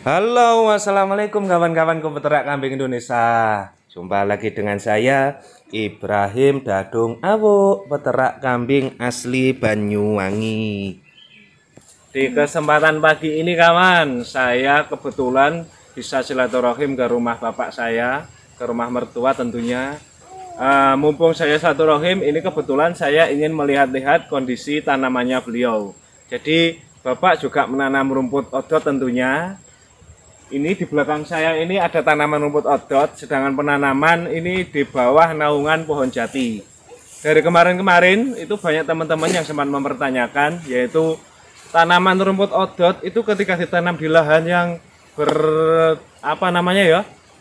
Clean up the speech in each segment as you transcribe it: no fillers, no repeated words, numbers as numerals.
Halo, assalamualaikum kawan-kawan peternak kambing Indonesia. Jumpa lagi dengan saya Ibrahim Dadung Awu, peternak kambing asli Banyuwangi. Di kesempatan pagi ini kawan, saya kebetulan bisa silaturahim ke rumah bapak saya, ke rumah mertua tentunya. Mumpung saya silaturahim, ini kebetulan saya ingin melihat-lihat kondisi tanamannya beliau. Jadi bapak juga menanam rumput odot tentunya. Ini di belakang saya ini ada tanaman rumput odot, sedangkan penanaman ini di bawah naungan pohon jati. Dari kemarin-kemarin itu banyak teman-teman yang sempat mempertanyakan, yaitu tanaman rumput odot itu ketika ditanam di lahan yang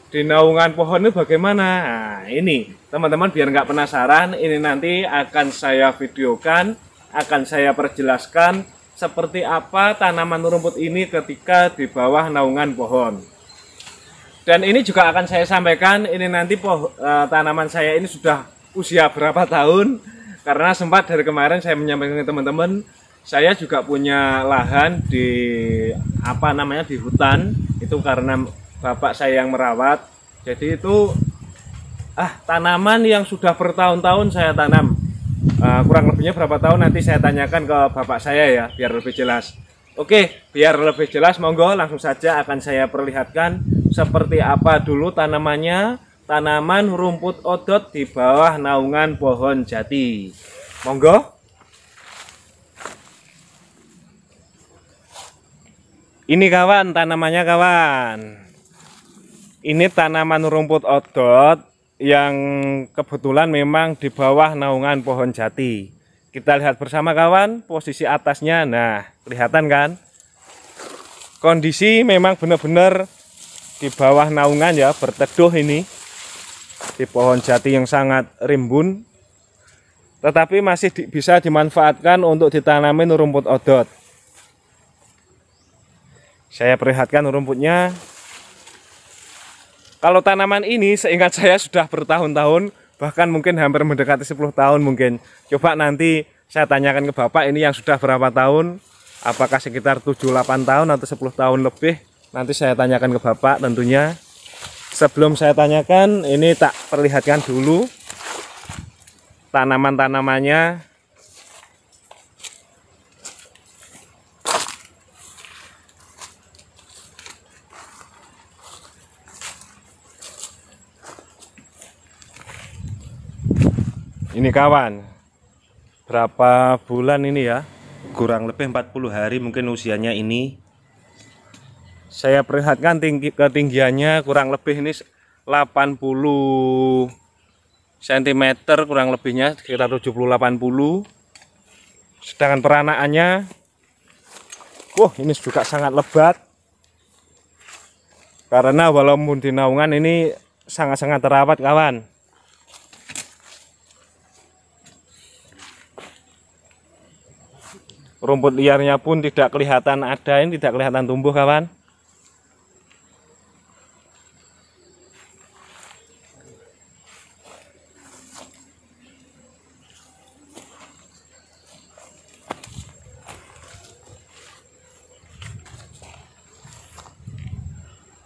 di naungan pohon itu bagaimana? Nah, ini teman-teman biar nggak penasaran, ini nanti akan saya videokan, akan saya perjelaskan seperti apa tanaman rumput ini ketika di bawah naungan pohon. Dan ini juga akan saya sampaikan, ini nanti tanaman saya ini sudah usia berapa tahun, karena sempat dari kemarin saya menyampaikan ke teman-teman, saya juga punya lahan di di hutan, itu karena bapak saya yang merawat. Jadi itu tanaman yang sudah bertahun-tahun saya tanam. Kurang lebihnya berapa tahun nanti saya tanyakan ke bapak saya ya, biar lebih jelas. Oke, biar lebih jelas monggo langsung saja akan saya perlihatkan seperti apa dulu tanamannya, tanaman rumput odot di bawah naungan pohon jati. Monggo. Ini kawan, tanamannya kawan. Ini tanaman rumput odot yang kebetulan memang di bawah naungan pohon jati. Kita lihat bersama kawan, posisi atasnya. Nah, kelihatan kan? Kondisi memang benar-benar di bawah naungan ya, berteduh ini. Di pohon jati yang sangat rimbun. Tetapi masih bisa dimanfaatkan untuk ditanamin rumput odot. Saya perlihatkan rumputnya. Kalau tanaman ini seingat saya sudah bertahun-tahun, bahkan mungkin hampir mendekati 10 tahun mungkin. Coba nanti saya tanyakan ke bapak ini yang sudah berapa tahun, apakah sekitar 7-8 tahun atau 10 tahun lebih. Nanti saya tanyakan ke bapak tentunya. Sebelum saya tanyakan, ini tak perlihatkan dulu tanaman-tanamannya. Ini kawan, berapa bulan ini ya, kurang lebih 40 hari mungkin usianya ini. Saya perlihatkan ketinggiannya kurang lebih ini 80 cm, kurang lebihnya sekitar 70-80. Sedangkan peranakannya, ini juga sangat lebat. Karena walaupun di naungan ini sangat-sangat terawat kawan. Rumput liarnya pun tidak kelihatan ada, ini tidak kelihatan tumbuh kawan.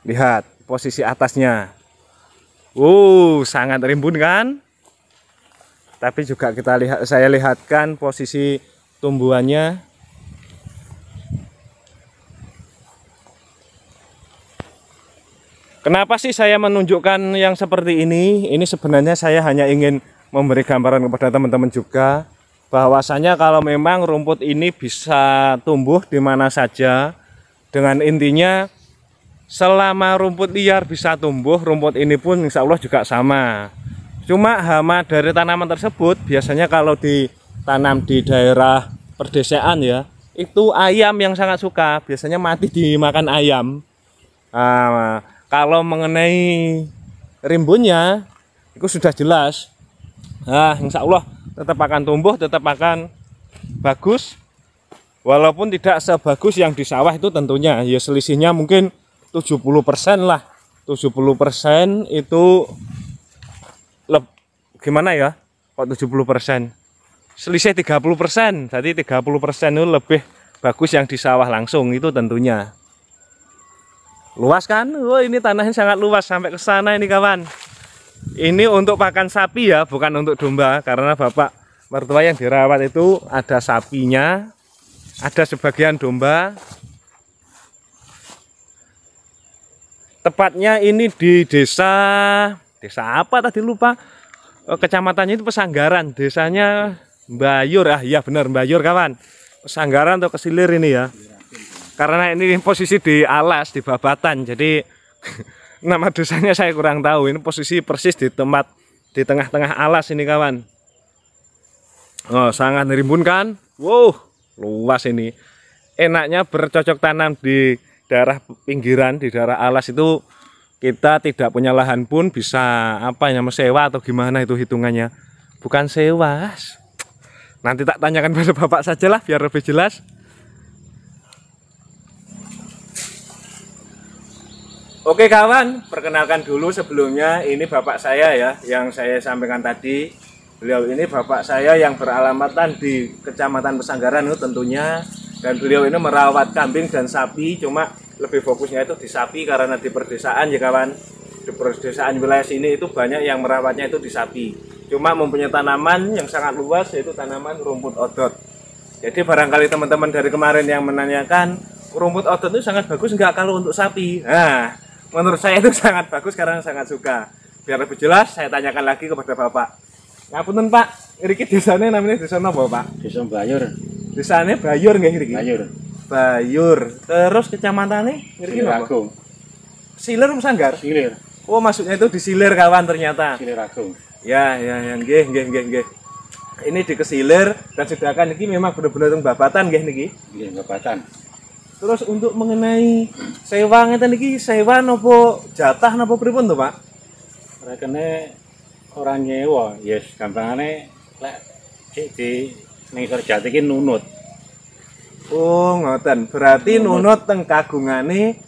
Lihat posisi atasnya. Sangat rimbun kan? Tapi juga saya lihatkan posisi tumbuhannya. Kenapa sih saya menunjukkan yang seperti ini? Ini sebenarnya saya hanya ingin memberi gambaran kepada teman-teman juga, bahwasanya kalau memang rumput ini bisa tumbuh di mana saja, dengan intinya selama rumput liar bisa tumbuh, rumput ini pun insya Allah juga sama. Cuma hama dari tanaman tersebut biasanya kalau ditanam di daerah perdesaan ya, itu ayam yang sangat suka, biasanya mati dimakan ayam. Kalau mengenai rimbunnya itu sudah jelas. Insya Allah tetap akan tumbuh, tetap akan bagus. Walaupun tidak sebagus yang di sawah itu tentunya, ya selisihnya mungkin 70% lah. 70% itu gimana ya? Kok 70%? Selisih 30%. Jadi 30% itu lebih bagus yang di sawah langsung itu tentunya. Luas kan? Oh, ini tanahnya sangat luas sampai ke sana ini kawan. Ini untuk pakan sapi ya, bukan untuk domba, karena bapak mertua yang dirawat itu ada sapinya, ada sebagian domba. Tepatnya ini di desa apa tadi lupa. Kecamatannya itu Pesanggaran, desanya Mbayur. Ah iya benar Mbayur kawan. Pesanggaran atau Kesilir ini ya. Karena ini posisi di alas, di babatan, jadi nama desanya saya kurang tahu. Ini posisi persis di tempat di tengah-tengah alas ini kawan. Oh, sangat rimbun kan? Wow, luas ini. Enaknya bercocok tanam di daerah pinggiran, di daerah alas itu kita tidak punya lahan pun bisa apa ya, sewa atau gimana itu hitungannya. Bukan sewa. Nanti tak tanyakan pada bapak sajalah biar lebih jelas. Oke kawan, perkenalkan dulu sebelumnya, ini bapak saya ya, yang saya sampaikan tadi. Beliau ini bapak saya yang beralamatan di Kecamatan Pesanggaran itu tentunya. Dan beliau ini merawat kambing dan sapi, cuma lebih fokusnya itu di sapi karena di perdesaan ya kawan. Di perdesaan wilayah sini itu banyak yang merawatnya itu di sapi. Cuma mempunyai tanaman yang sangat luas, yaitu tanaman rumput odot. Jadi barangkali teman-teman dari kemarin yang menanyakan, rumput odot itu sangat bagus nggak kalau untuk sapi? Nah, menurut saya itu sangat bagus karena sangat suka. Biar lebih jelas saya tanyakan lagi kepada bapak. Ngapunten pak, ngriki desane namanya desa napa pak? Desa Bayur. Desane Bayur nggih ngriki? Bayur. Bayur. Terus kecamatannya ngriki Silir napa? Agung. Silir Sanggar? Silir. Oh, maksudnya itu di Silir kawan ternyata. Silir Agung. Ya, nggih. Ini di Kesilir dan sedangkan ini memang benar-benar babatan nggih niki. Nggih, babatan. Terus untuk mengenai sewa ngeten iki, sewa napa jatah napa pripun to, Pak? Rekene ora nyewa, yes, gampangane lek di ning Jati iki nunut. Oh, ngoten. Berarti nunut teng kagungane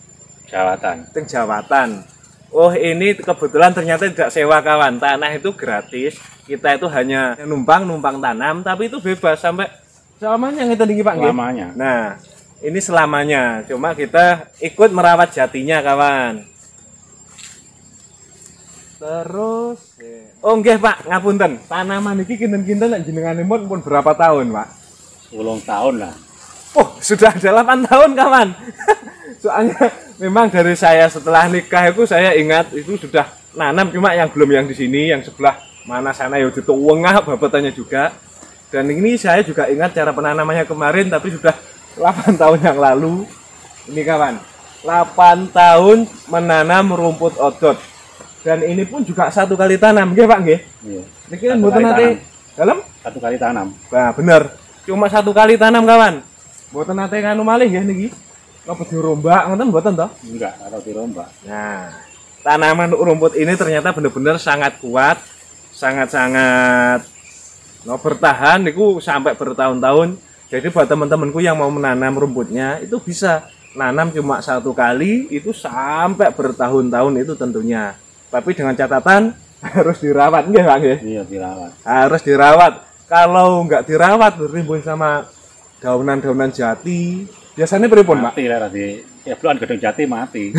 Jawatan. teng Jawatan. Oh, ini kebetulan ternyata tidak sewa kawan. Tanah itu gratis. Kita itu hanya numpang tanam, tapi itu bebas sampai selamanya ngeten iki, Pak nggih. Selamanya. Nah, ini selamanya. Cuma kita ikut merawat jatinya, kawan. Terus, oh nggih Pak, ngapunten. Tanaman iki kinten-kinten nek jenenganipun pun berapa tahun, Pak? 10 tahun lah. Oh, sudah ada 8 tahun, kawan. Soalnya memang dari saya setelah nikah itu saya ingat itu sudah nanam, cuma yang belum yang di sini, yang sebelah mana sana ya dituwengah babatannya juga. Dan ini saya juga ingat cara penanamannya kemarin, tapi sudah 8 tahun yang lalu. Ini kawan, 8 tahun menanam rumput odot. Dan ini pun juga 1 kali tanam, nggih Pak nggih? Iya. Niki kan mboten nate dalam 1 kali tanam. nah, bener. Cuma 1 kali tanam, kawan. Mboten nate kanu malih nggih niki. Apa dirombak ngoten mboten toh? Enggak, atau dirombak. Nah, tanaman rumput ini ternyata benar-benar sangat kuat, sangat-sangat bertahan niku sampai bertahun-tahun. Jadi buat teman-temanku yang mau menanam rumputnya itu bisa nanam cuma 1 kali itu sampai bertahun-tahun itu tentunya. Tapi dengan catatan harus dirawat nggih Pak nggih? Iya, dirawat. Harus dirawat. Kalau nggak dirawat rimbun sama daunan-daunan jati. Biasanya pripun, Pak? Mati lah tadi. Ya belum gedung Jati mati.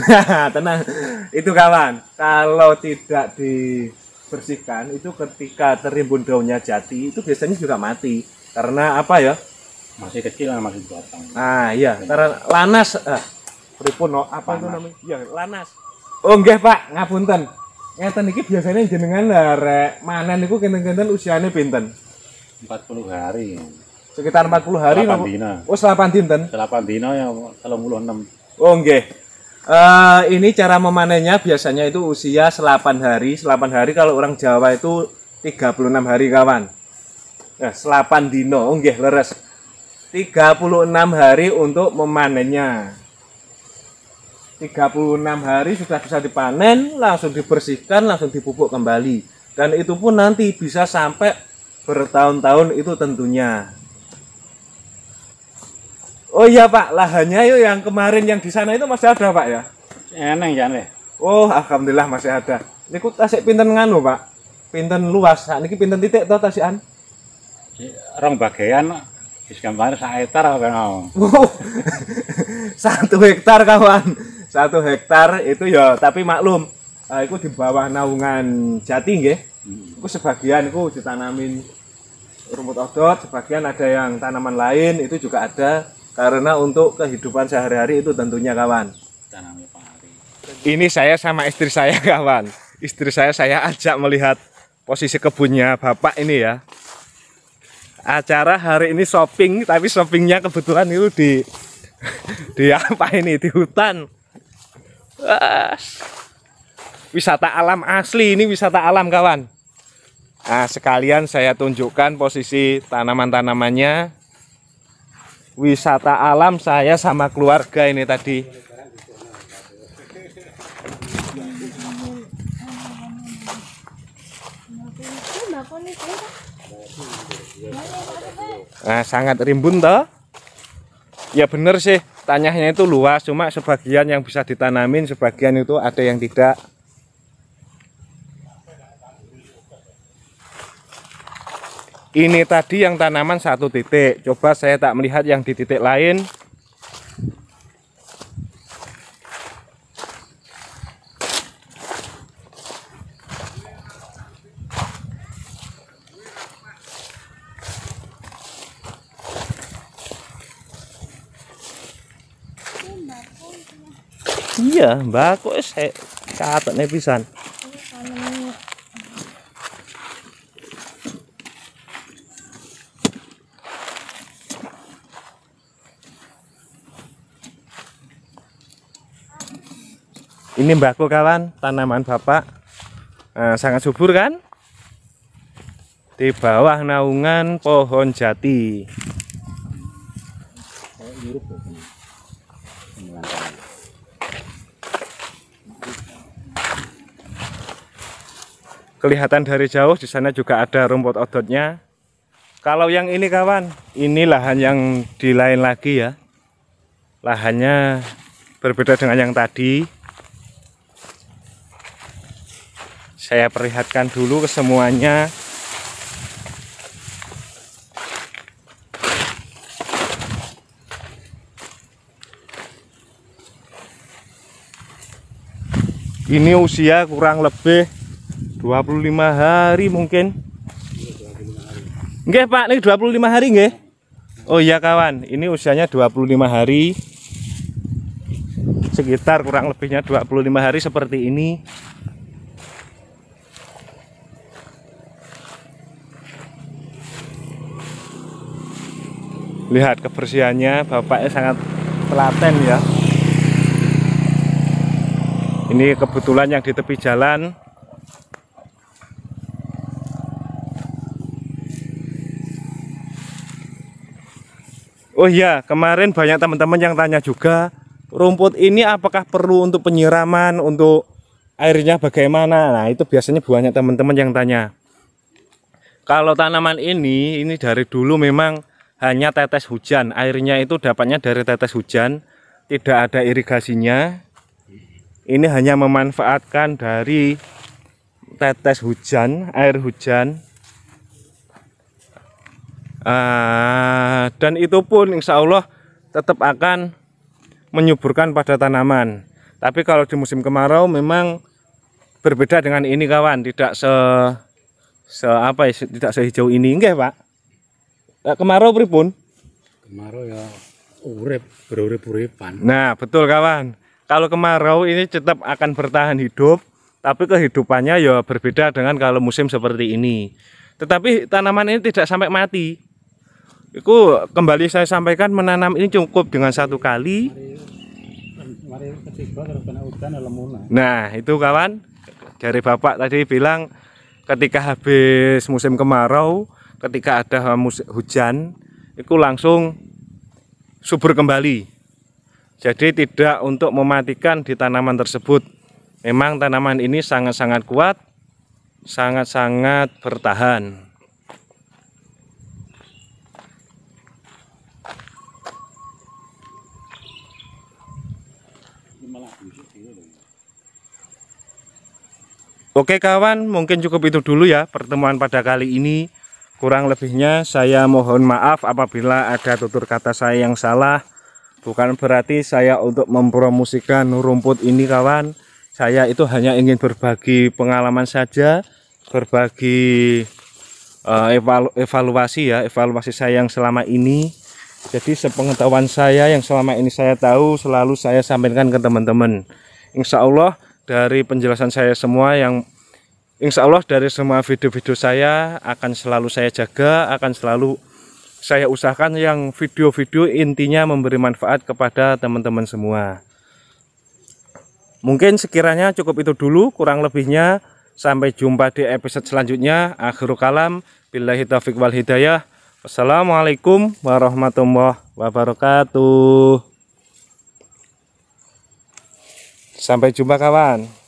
Tenang. Itu kawan, kalau tidak dibersihkan itu ketika terimbun daunnya jati itu biasanya juga mati. Karena apa ya? Masih kecil lah, masih batang. Ah iya, karena lanas. Pripun no? Apa itu namanya? Iya, lanas. Oh nggih, Pak, ngapunten. Ngeten iki biasanya jenengan arek manen niku kinten-kinten usiane pinten? 40 hari. Sekitar 40 hari. 8 dina. Oh, 8 dinten. 8 dina ya 36. Oh nggih. Ini cara memanennya biasanya itu usia 8 hari. 8 hari kalau orang Jawa itu 36 hari kawan. Nah, 8 dino. Oh nggih, leres. 36 hari untuk memanennya. 36 hari sudah bisa dipanen, langsung dibersihkan, langsung dipupuk kembali. Dan itu pun nanti bisa sampai bertahun-tahun itu tentunya. Oh iya Pak, lahannya yuk yang kemarin yang di sana itu masih ada Pak ya? Eneng jane. Oh, alhamdulillah masih ada. Niku tasik pinten nganu Pak? Pinten luas. Niki pinten titik to tasikan? Rong bagian wis gambar 1 hektar apa ngono. 1 hektar kawan. 1 1 hektar itu ya, tapi maklum, itu di bawah naungan Jati nggih. Itu sebagian itu ditanamin rumput odot, sebagian ada yang tanaman lain itu juga ada, karena untuk kehidupan sehari-hari itu tentunya kawan. Ini saya sama istri saya kawan. Istri saya ajak melihat posisi kebunnya Bapak ini ya. Acara hari ini shopping, tapi shoppingnya kebetulan itu di apa ini, di hutan. Wisata alam asli, ini wisata alam kawan. Nah, sekalian saya tunjukkan posisi tanaman-tanamannya. Wisata alam saya sama keluarga ini tadi. Nah, sangat rimbun toh. Ya bener sih, tanahnya itu luas, cuma sebagian yang bisa ditanamin, sebagian itu ada yang tidak. Ini tadi yang tanaman 1 titik, coba saya tak melihat yang di titik lain. Iya, mbak, kok saya catat nih pisan. Ini mbakku kawan, tanaman Bapak sangat subur kan? Di bawah naungan pohon jati. Kelihatan dari jauh, di sana juga ada rumput odotnya. Kalau yang ini kawan, ini lahan yang di lain lagi ya. Lahannya berbeda dengan yang tadi. Saya perlihatkan dulu ke semuanya. Ini usia kurang lebih 25 hari mungkin. Nggih Pak, ini 25 hari nggih. Oh iya kawan, ini usianya 25 hari. Sekitar kurang lebihnya 25 hari seperti ini. Lihat kebersihannya, bapaknya sangat telaten ya. Ini kebetulan yang di tepi jalan. Oh iya, kemarin banyak teman-teman yang tanya juga, rumput ini apakah perlu untuk penyiraman, untuk airnya bagaimana? Nah, itu biasanya banyak teman-teman yang tanya. Kalau tanaman ini dari dulu memang hanya tetes hujan, airnya itu dapatnya dari tetes hujan, tidak ada irigasinya. Ini hanya memanfaatkan dari tetes hujan, air hujan. Dan itu pun insya Allah tetap akan menyuburkan pada tanaman. Tapi kalau di musim kemarau memang berbeda dengan ini kawan, tidak tidak sehijau ini, enggak Pak? Kemarau pripun? Kemarau ya berurip-uripan. Nah betul kawan, kalau kemarau ini tetap akan bertahan hidup, tapi kehidupannya ya berbeda dengan kalau musim seperti ini. Tetapi tanaman ini tidak sampai mati. Itu kembali saya sampaikan, menanam ini cukup dengan 1 kali. Nah itu kawan, dari Bapak tadi bilang ketika habis musim kemarau, ketika ada hujan, itu langsung subur kembali. Jadi tidak untuk mematikan di tanaman tersebut. Memang tanaman ini sangat-sangat kuat, sangat-sangat bertahan. Oke kawan, mungkin cukup itu dulu ya pertemuan pada kali ini. Kurang lebihnya saya mohon maaf apabila ada tutur kata saya yang salah. Bukan berarti saya untuk mempromosikan rumput ini kawan. Saya itu hanya ingin berbagi pengalaman saja, berbagi evaluasi saya yang selama ini. Jadi sepengetahuan saya yang selama ini saya tahu selalu saya sampaikan ke teman-teman. Insya Allah dari penjelasan saya semua Insya Allah dari semua video-video saya akan selalu saya jaga, akan selalu saya usahakan yang video-video intinya memberi manfaat kepada teman-teman semua. Mungkin sekiranya cukup itu dulu, kurang lebihnya sampai jumpa di episode selanjutnya. Akhirul kalam, billahi taufiq wal hidayah. Wassalamualaikum warahmatullahi wabarakatuh. Sampai jumpa kawan.